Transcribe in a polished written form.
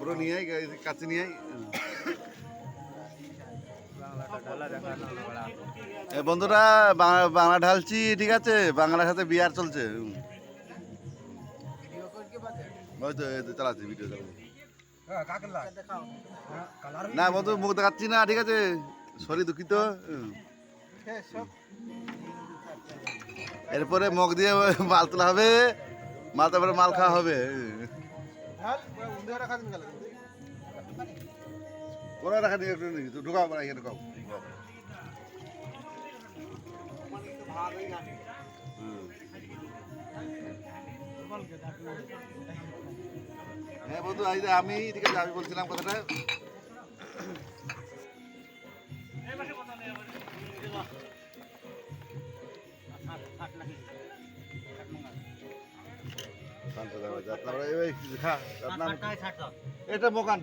পুরো নিয়ে আই কাছে নিয়ে আই বন্ধুরা বাংলা ঢালছি ঠিক আছে বাংলার সাথে বিয়ার চলছে চালাচ্ছি ভিডিও না বন্ধু মুখ দেখাচ্ছি না ঠিক আছে সরি দুঃখিত এরপরে মুখ দিয়ে মাল তোলা হবে মাল তারপরে মাল খাওয়া হবে কোনো রাখা নিয়ে ঢুকাও না এখানে ঢুকাও হ্যাঁ বন্ধু আমি ঠিক আছে আমি বলছিলাম কথাটা এটা মগান